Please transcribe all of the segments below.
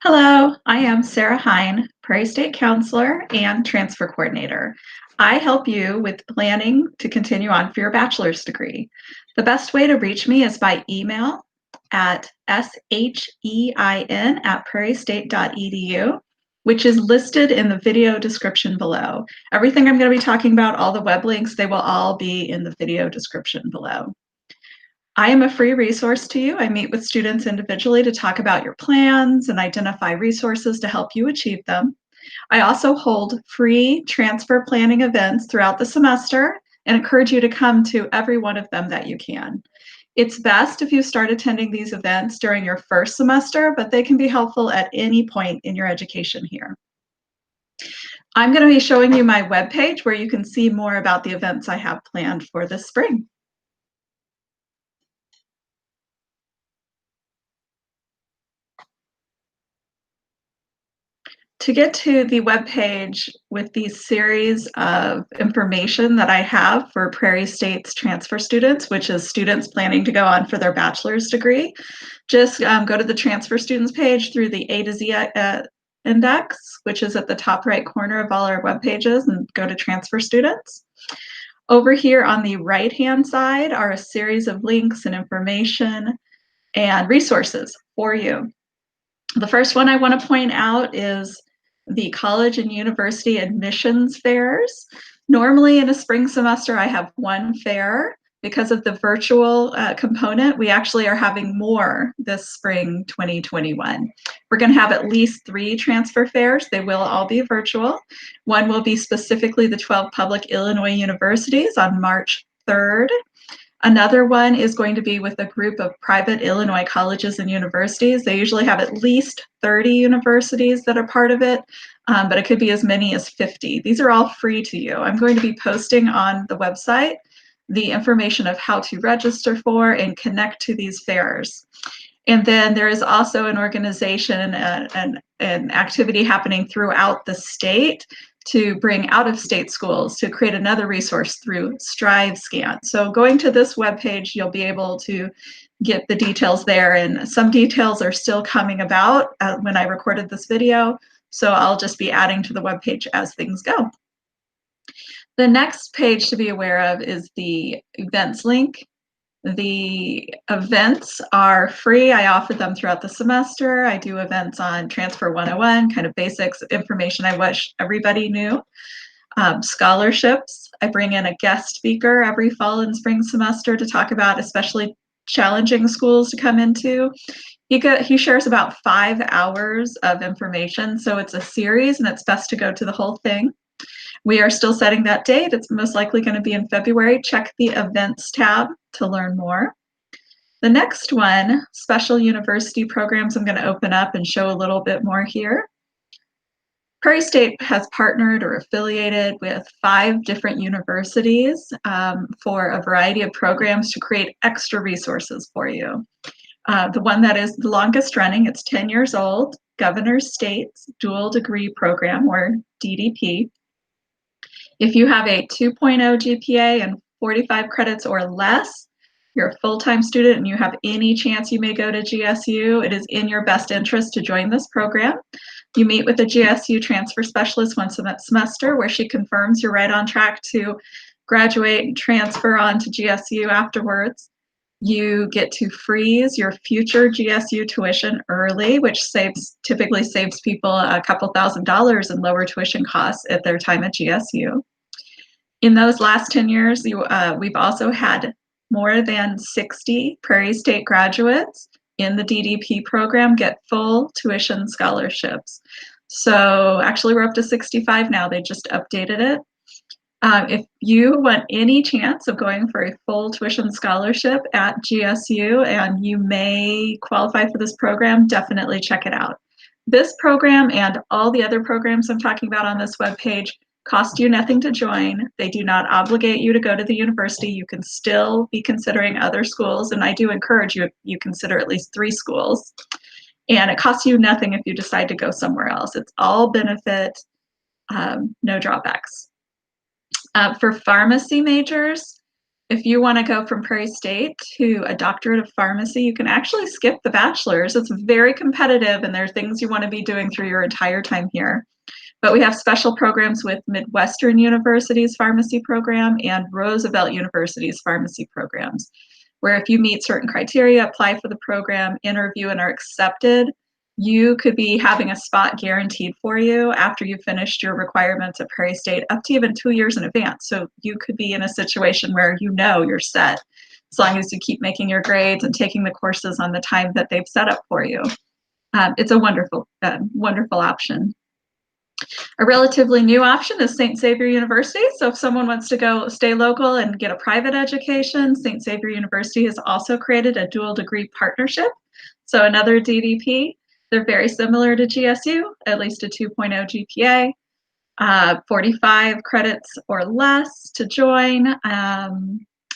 Hello, I am Sarah Hine, Prairie State Counselor and Transfer Coordinator. I help you with planning to continue on for your bachelor's degree. The best way to reach me is by email at shein@prairiestate.edu, which is listed in the video description below. Everything I'm going to be talking about, all the web links, they will all be in the video description below. I am a free resource to you. I meet with students individually to talk about your plans and identify resources to help you achieve them. I also hold free transfer planning events throughout the semester and encourage you to come to every one of them that you can. It's best if you start attending these events during your first semester, but they can be helpful at any point in your education here. I'm going to be showing you my webpage where you can see more about the events I have planned for this spring. To get to the webpage with the series of information that I have for Prairie State's transfer students, which is students planning to go on for their bachelor's degree, just go to the transfer students page through the A to Z index, which is at the top right corner of all our web pages, and go to transfer students. Over here on the right-hand side are a series of links and information and resources for you. The first one I want to point out is the college and university admissions fairs. Normally in a spring semester, I have one fair. Because of the virtual component, we actually are having more this spring 2021. We're going to have at least 3 transfer fairs. They will all be virtual. One will be specifically the 12 public Illinois universities on March 3rd. Another one is going to be with a group of private Illinois colleges and universities. They usually have at least 30 universities that are part of it, but it could be as many as 50. These are all free to you. I'm going to be posting on the website the information of how to register for and connect to these fairs. And then there is also an organization and an activity happening throughout the state to bring out-of-state schools to create another resource through StriveScan. So going to this webpage, you'll be able to get the details there, and some details are still coming about when I recorded this video, so I'll just be adding to the webpage as things go. The next page to be aware of is the events link. The events are free. I offer them throughout the semester. I do events on Transfer 101, kind of basics information I wish everybody knew. Scholarships. I bring in a guest speaker every fall and spring semester to talk about especially challenging schools to come into. He shares about 5 hours of information, so it's a series and it's best to go to the whole thing. We are still setting that date. It's most likely going to be in February. Check the events tab to learn more. The next one, special university programs, I'm going to open up and show a little bit more here. Prairie State has partnered or affiliated with 5 different universities for a variety of programs to create extra resources for you. The one that is the longest running, it's 10 years old, Governor's State's Dual Degree Program, or DDP. If you have a 2.0 GPA and 45 credits or less, you're a full-time student and you have any chance you may go to GSU, it is in your best interest to join this program. You meet with a GSU transfer specialist once a semester where she confirms you're right on track to graduate and transfer on to GSU afterwards. You get to freeze your future GSU tuition early, which typically saves people a couple $1,000s in lower tuition costs at their time at GSU. In those last 10 years, we've also had more than 60 Prairie State graduates in the DDP program get full tuition scholarships. So actually we're up to 65 now, they just updated it. If you want any chance of going for a full tuition scholarship at GSU and you may qualify for this program, definitely check it out. This program and all the other programs I'm talking about on this webpage cost you nothing to join. They do not obligate you to go to the university. You can still be considering other schools, and I do encourage you consider at least 3 schools. And it costs you nothing if you decide to go somewhere else. It's all benefit, no drawbacks. For pharmacy majors, If you want to go from Prairie State to a doctorate of pharmacy, you can actually skip the bachelor's. It's very competitive, and there are things you want to be doing through your entire time here. But we have special programs with Midwestern University's pharmacy program and Roosevelt University's pharmacy programs, where if you meet certain criteria, apply for the program, interview, and are accepted, you could be having a spot guaranteed for you after you've finished your requirements at Prairie State up to even 2 years in advance. So you could be in a situation where you know you're set as long as you keep making your grades and taking the courses on the time that they've set up for you. It's a wonderful, wonderful option. A relatively new option is St. Xavier University. So if someone wants to go stay local and get a private education, St. Xavier University has also created a dual degree partnership. So another DDP. They're very similar to GSU, at least a 2.0 GPA, 45 credits or less to join.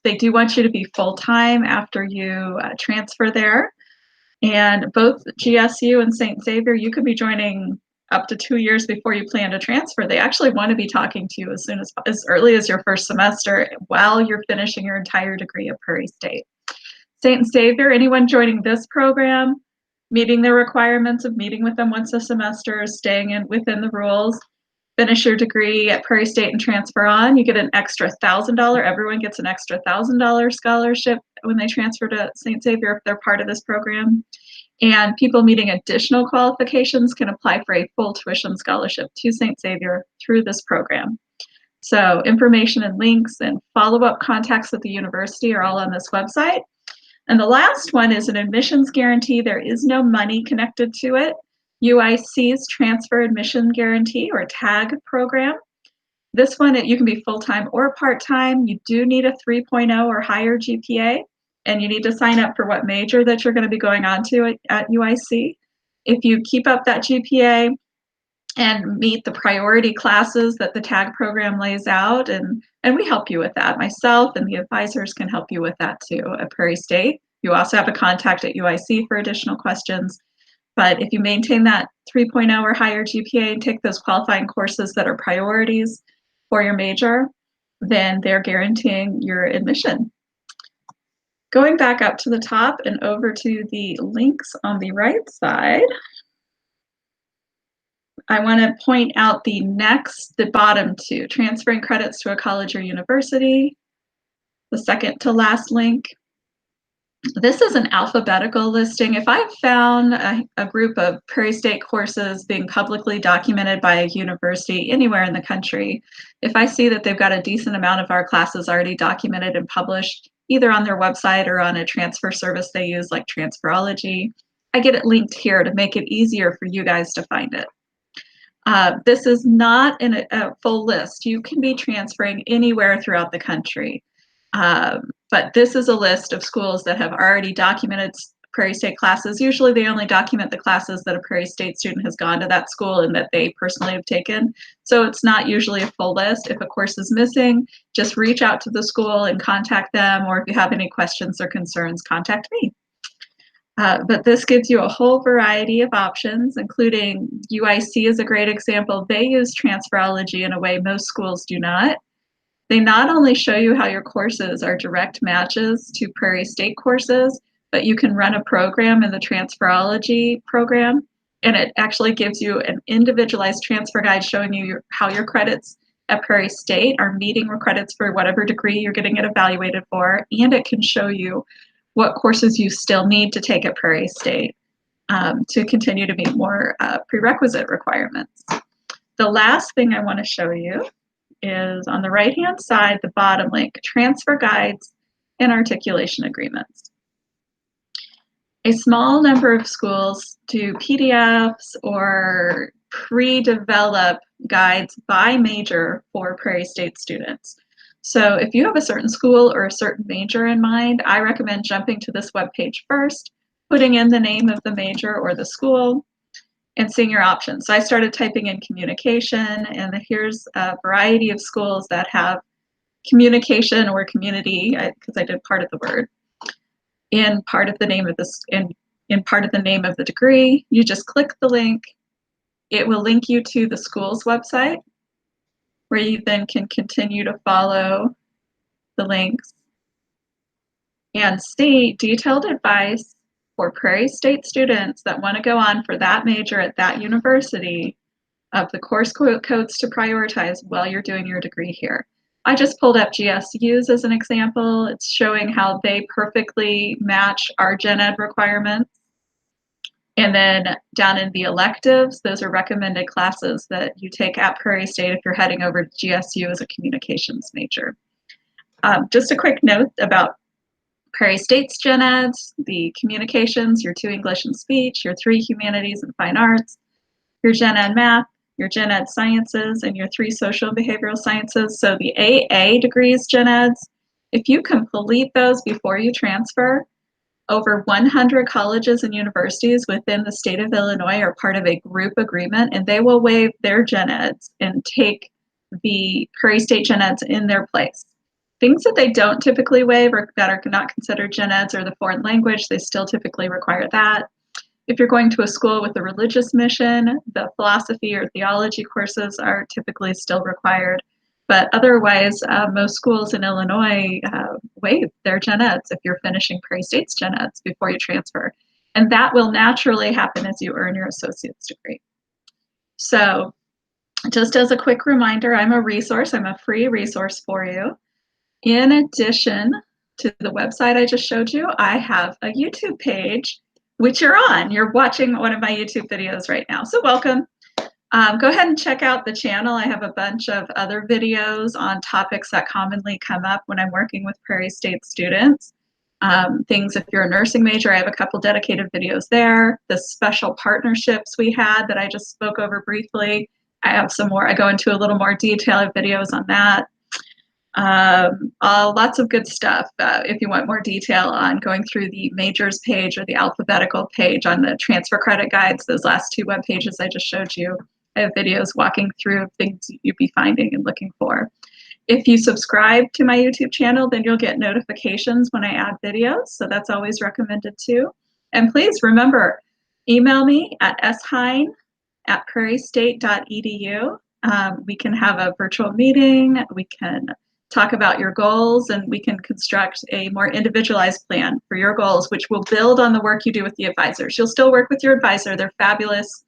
They do want you to be full-time after you transfer there. And both GSU and St. Xavier, you could be joining up to 2 years before you plan to transfer. They actually want to be talking to you as early as your first semester while you're finishing your entire degree at Prairie State. St. Xavier, anyone joining this program, meeting their requirements of meeting with them once a semester, staying within the rules, finish your degree at Prairie State and transfer on, you get an extra $1,000. Everyone gets an extra $1,000 scholarship when they transfer to St. Xavier if they're part of this program. And people meeting additional qualifications can apply for a full tuition scholarship to St. Xavier through this program. So information and links and follow-up contacts with the university are all on this website. And the last one is an admissions guarantee. There is no money connected to it. UIC's Transfer Admission Guarantee, or TAG program. This one, you can be full-time or part-time. You do need a 3.0 or higher GPA, and you need to sign up for what major that you're going to be going on to at UIC. If you keep up that GPA and meet the priority classes that the TAG program lays out, and we help you with that. Myself and the advisors can help you with that too at Prairie State. You also have a contact at UIC for additional questions. But if you maintain that 3.0 or higher GPA and take those qualifying courses that are priorities for your major, then they're guaranteeing your admission. Going back up to the top and over to the links on the right side, I want to point out the bottom two, transferring credits to a college or university, the second to last link. This is an alphabetical listing. If I've found a group of Prairie State courses being publicly documented by a university anywhere in the country, if I see that they've got a decent amount of our classes already documented and published, either on their website or on a transfer service they use like Transferology, I get it linked here to make it easier for you guys to find it. This is not a full list. You can be transferring anywhere throughout the country. But this is a list of schools that have already documented Prairie State classes. Usually they only document the classes that a Prairie State student has gone to that school and that they personally have taken. So it's not usually a full list. If a course is missing, just reach out to the school and contact them, or if you have any questions or concerns, contact me. But this gives you a whole variety of options, including UIC is a great example. They use Transferology in a way most schools do not. They not only show you how your courses are direct matches to Prairie State courses, but you can run a program in the Transferology program, and it actually gives you an individualized transfer guide showing you how your credits at Prairie State are meeting credits for whatever degree you're getting it evaluated for, and it can show you what courses you still need to take at Prairie State to continue to meet more prerequisite requirements. The last thing I want to show you is on the right-hand side, the bottom link, transfer guides and articulation agreements. A small number of schools do PDFs or pre-develop guides by major for Prairie State students. So if you have a certain school or a certain major in mind, I recommend jumping to this webpage first, putting in the name of the major or the school, and seeing your options. So I started typing in communication, and here's a variety of schools that have communication or community, because I did part of the word, in part of the name of this, in part of the name of the degree. You just click the link. It will link you to the school's website, where you then can continue to follow the links And C, detailed advice for Prairie State students that want to go on for that major at that university of the course codes to prioritize while you're doing your degree here. I just pulled up GSUs as an example. It's showing how they perfectly match our gen ed requirements. And then down in the electives, those are recommended classes that you take at Prairie State if you're heading over to GSU as a communications major. Just a quick note about Prairie State's gen eds, the communications, your 2 English and speech, your 3 humanities and fine arts, your gen ed math, your gen ed sciences, and your 3 social and behavioral sciences. So the AA degrees gen eds, if you complete those before you transfer, over 100 colleges and universities within the state of Illinois are part of a group agreement, and they will waive their gen eds and take the Prairie State gen eds in their place. Things that they don't typically waive or that are not considered gen eds are the foreign language. They still typically require that. If you're going to a school with a religious mission, the philosophy or theology courses are typically still required. But otherwise, most schools in Illinois waive their gen eds if you're finishing Prairie State's gen eds before you transfer. And that will naturally happen as you earn your associate's degree. So just as a quick reminder, I'm a resource. I'm a free resource for you. In addition to the website I just showed you, I have a YouTube page, which you're on. You're watching one of my YouTube videos right now, so welcome. Go ahead and check out the channel. I have a bunch of other videos on topics that commonly come up when I'm working with Prairie State students. Things if you're a nursing major, I have a couple dedicated videos there. The special partnerships we had that I just spoke over briefly, I have some more. I go into a little more detailed videos on that. Lots of good stuff. If you want more detail on going through the majors page or the alphabetical page on the transfer credit guides, those last 2 web pages I just showed you, I have videos walking through things you'd be finding and looking for. If you subscribe to my YouTube channel, then you'll get notifications when I add videos, so that's always recommended too. And please remember, email me at shine@prairiestate.edu. We can have a virtual meeting, we can talk about your goals, and we can construct a more individualized plan for your goals, which will build on the work you do with the advisors. You'll still work with your advisor. They're fabulous.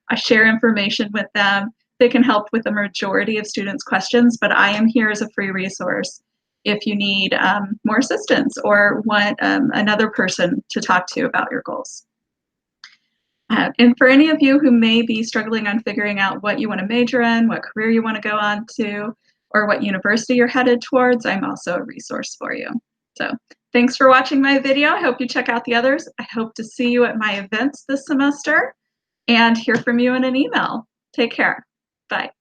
I share information with them. They can help with the majority of students' questions, but I am here as a free resource if you need more assistance or want another person to talk to about your goals. And for any of you who may be struggling on figuring out what you want to major in, what career you want to go on to, or what university you're headed towards, I'm also a resource for you. So thanks for watching my video. I hope you check out the others. I hope to see you at my events this semester and hear from you in an email. Take care. Bye.